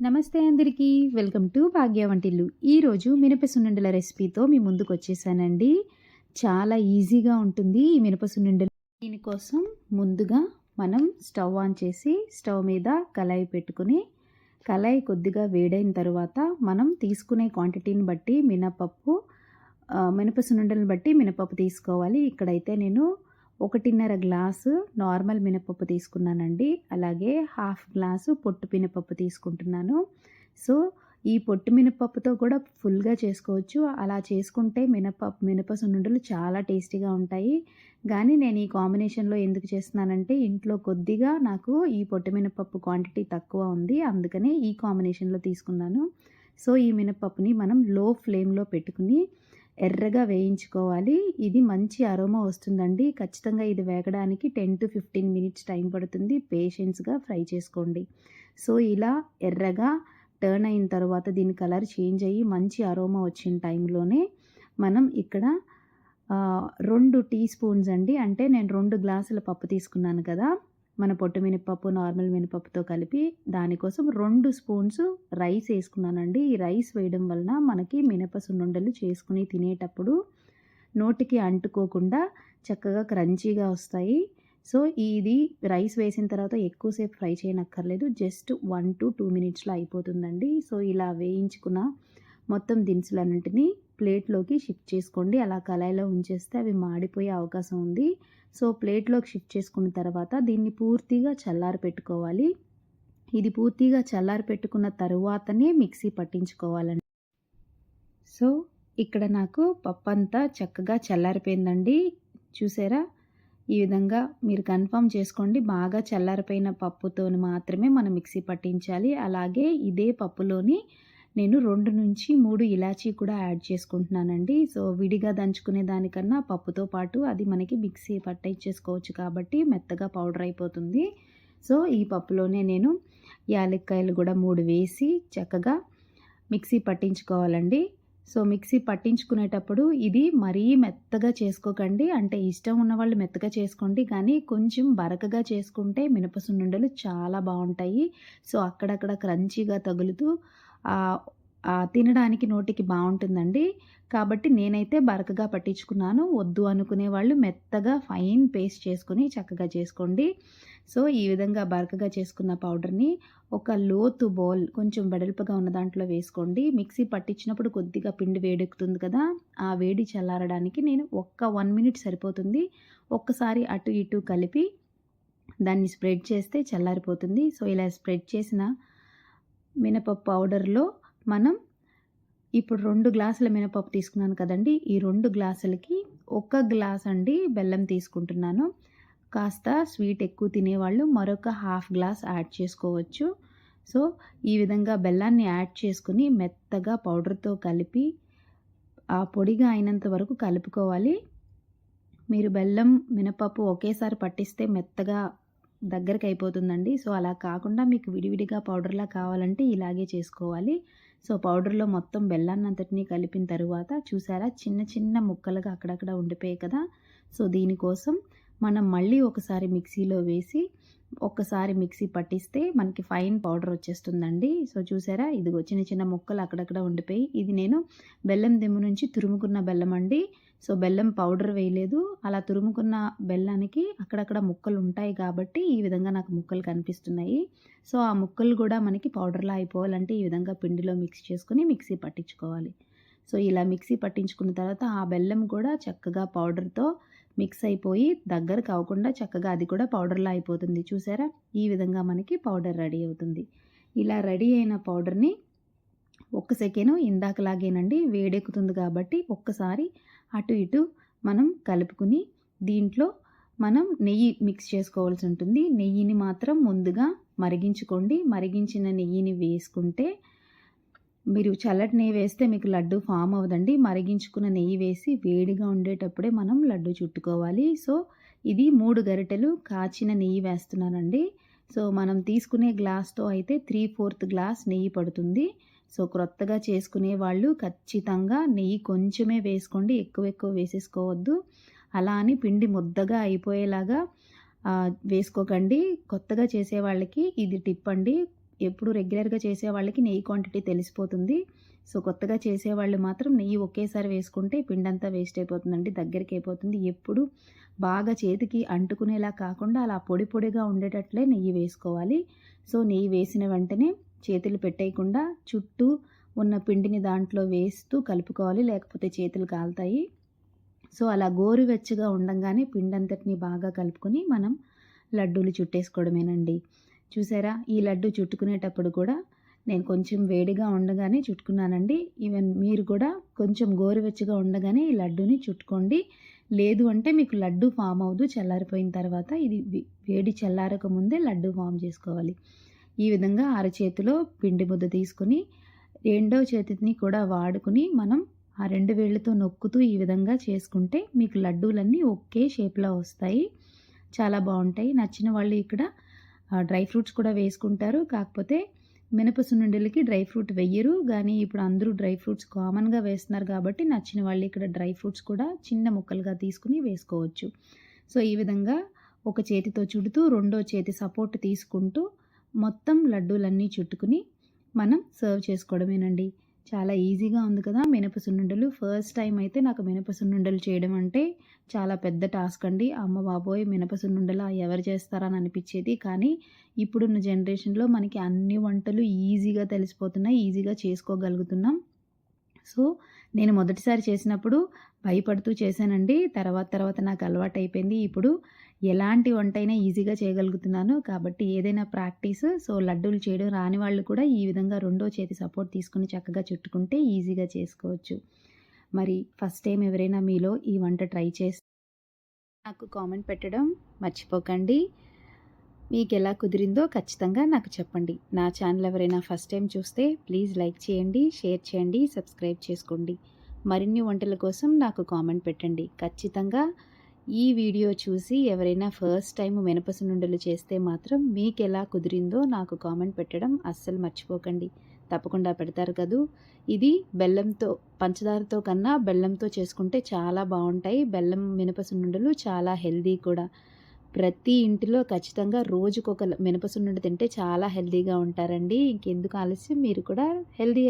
నమస్తే అందరికీ. Welcome to భాగ్య వంటిల్లు. ఈరోజు మినప సున్నుండల రెసిపీతో మీ ముందుకు వచ్చేసానండి. చాలా ఈజీగా ఉంటుంది ఈ మినప సున్నుండలు. దీనికోసం ముందుగా మనం స్టవ్ ఆన్ చేసి స్టవ్ మీద కళాయి పెట్టుకుని కళాయి కొద్దిగా వేడైన తర్వాత మనం తీసుకునే క్వాంటిటీని బట్టి మినప సున్నుండలను బట్టి మినపప్పు తీసుకోవాలి. ఇక్కడైతే నేను 1.5 గ్లాసు నార్మల్ మినపప్పు తీసుకున్నానండి. అలాగే హాఫ్ గ్లాసు పొట్టు మినపప్పు తీసుకుంటున్నాను. సో ఈ పొట్టు మినపప్పుతో కూడా ఫుల్గా చేసుకోవచ్చు. అలా చేసుకుంటే మినప సున్నుండలు చాలా టేస్టీగా ఉంటాయి. కానీ నేను ఈ కాంబినేషన్లో ఎందుకు చేస్తున్నానంటే ఇంట్లో కొద్దిగా నాకు ఈ పొట్టు మినపప్పు క్వాంటిటీ తక్కువ ఉంది. అందుకనే ఈ కాంబినేషన్లో తీసుకున్నాను. సో ఈ మినపప్పుని మనం లో ఫ్లేమ్లో పెట్టుకుని ఎర్రగా వేయించుకోవాలి. ఇది మంచి అరోమా వస్తుందండి. ఖచ్చితంగా ఇది వేగడానికి 10 to 15 మినిట్స్ టైం పడుతుంది. పేషెన్స్గా ఫ్రై చేసుకోండి. సో ఇలా ఎర్రగా టర్న్ అయిన తర్వాత దీని కలర్ చేంజ్ అయ్యి మంచి అరోమా వచ్చిన టైంలోనే మనం ఇక్కడ 2 టీ స్పూన్స్ అండి, అంటే నేను 2 గ్లాసుల పప్పు తీసుకున్నాను కదా, మన పొట్టు మినపప్పు నార్మల్ మినపప్పుతో కలిపి దానికోసం 2 స్పూన్స్ రైస్ వేసుకున్నానండి. ఈ రైస్ వేయడం వలన మనకి మినప సున్నుండలు చేసుకుని తినేటప్పుడు నోటికి అంటుకోకుండా చక్కగా క్రంచీగా వస్తాయి. సో ఇది రైస్ వేసిన తర్వాత ఎక్కువసేపు ఫ్రై చేయనక్కర్లేదు. జస్ట్ 1 to 2 మినిట్స్లో అయిపోతుందండి. సో ఇలా వేయించుకున్న మొత్తం దినుసులన్నింటినీ ప్లేట్లోకి షిఫ్ట్ చేసుకోండి. అలా కళాయిలో ఉంచేస్తే అవి మాడిపోయే అవకాశం ఉంది. సో ప్లేట్లోకి షిఫ్ట్ చేసుకున్న తర్వాత దీన్ని పూర్తిగా చల్లారి పెట్టుకోవాలి. ఇది పూర్తిగా చల్లారి పెట్టుకున్న తరువాతనే మిక్సీ పట్టించుకోవాలండి. సో ఇక్కడ నాకు పప్పు అంతా చక్కగా చల్లారిపోయిందండి. చూసారా? ఈ విధంగా మీరు కన్ఫర్మ్ చేసుకోండి. బాగా చల్లారిపోయిన పప్పుతో మాత్రమే మనం మిక్సీ పట్టించాలి. అలాగే ఇదే పప్పులోని నేను 2 నుంచి 3 ఇలాచీ కూడా యాడ్ చేసుకుంటున్నానండి. సో విడిగా దంచుకునే దానికన్నా పప్పుతో పాటు అది మనకి మిక్సీ పట్టించేసుకోవచ్చు కాబట్టి మెత్తగా పౌడర్ అయిపోతుంది. సో ఈ పప్పులోనే నేను యాలక్కాయలు కూడా 3 వేసి చక్కగా మిక్సీ పట్టించుకోవాలండి. సో మిక్సీ పట్టించుకునేటప్పుడు ఇది మరీ మెత్తగా చేసుకోకండి. అంటే ఇష్టం ఉన్నవాళ్ళు మెత్తగా చేసుకోండి, కానీ కొంచెం బరకగా చేసుకుంటే మినప సున్నుండలు చాలా బాగుంటాయి. సో అక్కడక్కడ క్రంచీగా తగులుతూ తినడానికి నోటికి బాగుంటుందండి. కాబట్టి నేనైతే బరకగా పట్టించుకున్నాను. వద్దు అనుకునే వాళ్ళు మెత్తగా ఫైన్ పేస్ట్ చేసుకొని చక్కగా చేసుకోండి. సో ఈ విధంగా బరకగా చేసుకున్న పౌడర్ని ఒక లోతు బౌల్ కొంచెం వెడల్పుగా ఉన్న దాంట్లో వేసుకోండి. మిక్సీ పట్టించినప్పుడు కొద్దిగా పిండి వేడెక్కుతుంది కదా, ఆ వేడి చల్లారడానికి నేను 1 మినిట్ సరిపోతుంది. ఒక్కసారి అటు ఇటు కలిపి దాన్ని స్ప్రెడ్ చేస్తే చల్లారిపోతుంది. సో ఇలా స్ప్రెడ్ చేసిన మినపప్పు పౌడర్లో మనం ఇప్పుడు 2 గ్లాసుల మినపప్పు తీసుకున్నాను కదండి, ఈ 2 గ్లాసులకి 1 గ్లాస్ అండి బెల్లం తీసుకుంటున్నాను. కాస్త స్వీట్ ఎక్కువ తినేవాళ్ళు మరొక హాఫ్ గ్లాస్ యాడ్ చేసుకోవచ్చు. సో ఈ విధంగా బెల్లాన్ని యాడ్ చేసుకుని మెత్తగా పౌడర్తో కలిపి ఆ పొడిగా అయినంత వరకు కలుపుకోవాలి. మీరు బెల్లం మినపప్పు ఒకేసారి పట్టిస్తే మెత్తగా దగ్గరికి అయిపోతుందండి. సో అలా కాకుండా మీకు విడివిడిగా పౌడర్లా కావాలంటే ఇలాగే చేసుకోవాలి. సో పౌడర్లో మొత్తం బెల్లాన్ని అంతటినీ కలిపిన తరువాత చూసారా, చిన్న చిన్న ముక్కలుగా అక్కడక్కడ ఉండిపోయాయి కదా. సో దీనికోసం మనం మళ్ళీ ఒకసారి మిక్సీలో వేసి ఒక్కసారి మిక్సీ పట్టిస్తే మనకి ఫైన్ పౌడర్ వచ్చేస్తుందండి. సో చూసారా, ఇదిగో చిన్న చిన్న ముక్కలు అక్కడక్కడ ఉండిపోయి, ఇది నేను బెల్లం దిమ్ము నుంచి తురుముకున్న బెల్లం అండి. సో బెల్లం పౌడర్ వేయలేదు. అలా తురుముకున్న బెల్లానికి అక్కడక్కడ ముక్కలు ఉంటాయి కాబట్టి ఈ విధంగా నాకు ముక్కలు కనిపిస్తున్నాయి. సో ఆ ముక్కలు కూడా మనకి పౌడర్లా అయిపోవాలంటే ఈ విధంగా పిండిలో మిక్స్ చేసుకుని మిక్సీ పట్టించుకోవాలి. సో ఇలా మిక్సీ పట్టించుకున్న తర్వాత ఆ బెల్లం కూడా చక్కగా పౌడర్తో మిక్స్ అయిపోయి దగ్గరకు అవ్వకుండా చక్కగా అది కూడా పౌడర్లా అయిపోతుంది. చూసారా, ఈ విధంగా మనకి పౌడర్ రెడీ అవుతుంది. ఇలా రెడీ అయిన పౌడర్ని ఒక్క సెకండ్ ఇందాకలాగేనండి వేడెక్కుతుంది కాబట్టి ఒక్కసారి అటు ఇటు మనం కలుపుకుని దీంట్లో మనం నెయ్యి మిక్స్ చేసుకోవాల్సి ఉంటుంది. నెయ్యిని మాత్రం ముందుగా మరిగించుకోండి. మరిగించిన నెయ్యిని వేసుకుంటే, మీరు చల్లటి నెయ్యి వేస్తే మీకు లడ్డు ఫామ్ అవ్వదండి. మరిగించుకున్న నెయ్యి వేసి వేడిగా ఉండేటప్పుడే మనం లడ్డు చుట్టుకోవాలి. సో ఇది 3 గరిటెలు కాచిన నెయ్యి వేస్తున్నానండి. సో మనం తీసుకునే గ్లాస్తో అయితే 3/4 గ్లాస్ నెయ్యి పడుతుంది. సో క్రొత్తగా చేసుకునే వాళ్ళు ఖచ్చితంగా నెయ్యి కొంచెమే వేసుకోండి, ఎక్కువ వేసేసుకోవద్దు. అలా అని పిండి ముద్దగా అయిపోయేలాగా వేసుకోకండి. కొత్తగా చేసే వాళ్ళకి ఇది టిప్ అండి. ఎప్పుడు రెగ్యులర్గా చేసే వాళ్ళకి నెయ్యి క్వాంటిటీ తెలిసిపోతుంది. సో కొత్తగా చేసేవాళ్ళు మాత్రం నెయ్యి ఒకేసారి వేసుకుంటే పిండంతా వేస్ట్ అయిపోతుందండి, దగ్గరికి అయిపోతుంది. ఎప్పుడు బాగా చేతికి అంటుకునేలా కాకుండా అలా పొడి పొడిగా ఉండేటట్లే నెయ్యి వేసుకోవాలి. సో నెయ్యి వేసిన వెంటనే చేతులు పెట్టేయకుండా చుట్టూ ఉన్న పిండిని దాంట్లో వేస్తూ కలుపుకోవాలి, లేకపోతే చేతులు కాలుతాయి. సో అలా గోరువెచ్చగా ఉండంగానే పిండంతటిని బాగా కలుపుకొని మనం లడ్డూలు చుట్టేసుకోవడమేనండి. చూసారా, ఈ లడ్డు చుట్టుకునేటప్పుడు కూడా నేను కొంచెం వేడిగా ఉండగానే చుట్టుకున్నానండి. ఈవెన్ మీరు కూడా కొంచెం గోరువెచ్చగా ఉండగానే ఈ లడ్డూని చుట్టుకోండి. లేదు అంటే మీకు లడ్డు ఫామ్ అవ్వదు. చల్లారిపోయిన తర్వాత ఇది వేడి చల్లారక ముందే లడ్డు ఫామ్ చేసుకోవాలి. ఈ విధంగా అరచేతిలో పిండి ముద్ద తీసుకుని రెండో చేతిని కూడా వాడుకుని మనం ఆ 2 వేళ్ళతో నొక్కుతూ ఈ విధంగా చేసుకుంటే మీకు లడ్డూలన్నీ ఒకే షేప్‌లో వస్తాయి. చాలా బావుంటాయి. నచ్చిన వాళ్ళు ఇక్కడ డ్రై ఫ్రూట్స్ కూడా వేసుకుంటారు. కాకపోతే మినప సున్నుండలకి డ్రై ఫ్రూట్ వెయ్యరు. కానీ ఇప్పుడు అందరూ డ్రై ఫ్రూట్స్ కామన్‌గా వేస్తున్నారు కాబట్టి నచ్చిన వాళ్ళు ఇక్కడ డ్రై ఫ్రూట్స్ కూడా చిన్న ముక్కలుగా తీసుకుని వేసుకోవచ్చు. సో ఈ విధంగా ఒక చేతితో చుడుతూ రెండో చేతి సపోర్ట్ తీసుకుంటూ మొత్తం లడ్డూలన్నీ చుట్టుకుని మనం సర్వ్ చేసుకోవడమేనండి. చాలా ఈజీగా ఉంది కదా మినప సున్నుండలు. ఫస్ట్ టైం అయితే నాకు మినప సున్నుండలు చేయడం అంటే చాలా పెద్ద టాస్క్ అండి. అమ్మ బాబోయ్! మినప సున్నుండలా ఎవరు చేస్తారా అని అనిపించేది. కానీ ఇప్పుడున్న జనరేషన్‌లో మనకి అన్ని వంటలు ఈజీగా తెలిసిపోతున్నాయి. ఈజీగా చేసుకోగలుగుతున్నాం. సో నేను మొదటిసారి చేసినప్పుడు భయపడుతూ చేశానండి. తర్వాత నాకు అలవాటైపోయింది. ఇప్పుడు ఎలాంటి వంటైనా ఈజీగా చేయగలుగుతున్నాను. కాబట్టి ఏదైనా ప్రాక్టీస్. సో లడ్డూలు చేయడం రాని వాళ్ళు కూడా ఈ విధంగా రెండో చేతి సపోర్ట్ తీసుకొని చక్కగా చుట్టుకుంటే ఈజీగా చేసుకోవచ్చు. మరి ఫస్ట్ టైం ఎవరైనా మీలో ఈ వంట ట్రై చేస్తే నాకు కామెంట్ పెట్టడం మర్చిపోకండి. మీకెలా కుదిరిందో ఖచ్చితంగా నాకు చెప్పండి. నా ఛానల్ ఎవరైనా ఫస్ట్ టైం చూస్తే ప్లీజ్ లైక్ చేయండి, షేర్ చేయండి, సబ్స్క్రైబ్ చేసుకోండి. మరిన్ని వంటల కోసం నాకు కామెంట్ పెట్టండి. ఖచ్చితంగా ఈ వీడియో చూసి ఎవరైనా ఫస్ట్ టైం మినప సున్నుండలు చేస్తే మాత్రం మీకెలా కుదిరిందో నాకు కామెంట్ పెట్టడం అస్సలు మర్చిపోకండి. తప్పకుండా పెడతారు కదూ. ఇది బెల్లంతో, పంచదారతో కన్నా బెల్లంతో చేసుకుంటే చాలా బాగుంటాయి. బెల్లం మినప సున్నుండలు చాలా హెల్దీ కూడా. ప్రతి ఇంటిలో ఖచ్చితంగా రోజుకొక మినప సున్నుండ తింటే చాలా హెల్దీగా ఉంటారండి. ఇంకెందుకు ఆలస్యం, మీరు కూడా హెల్దీ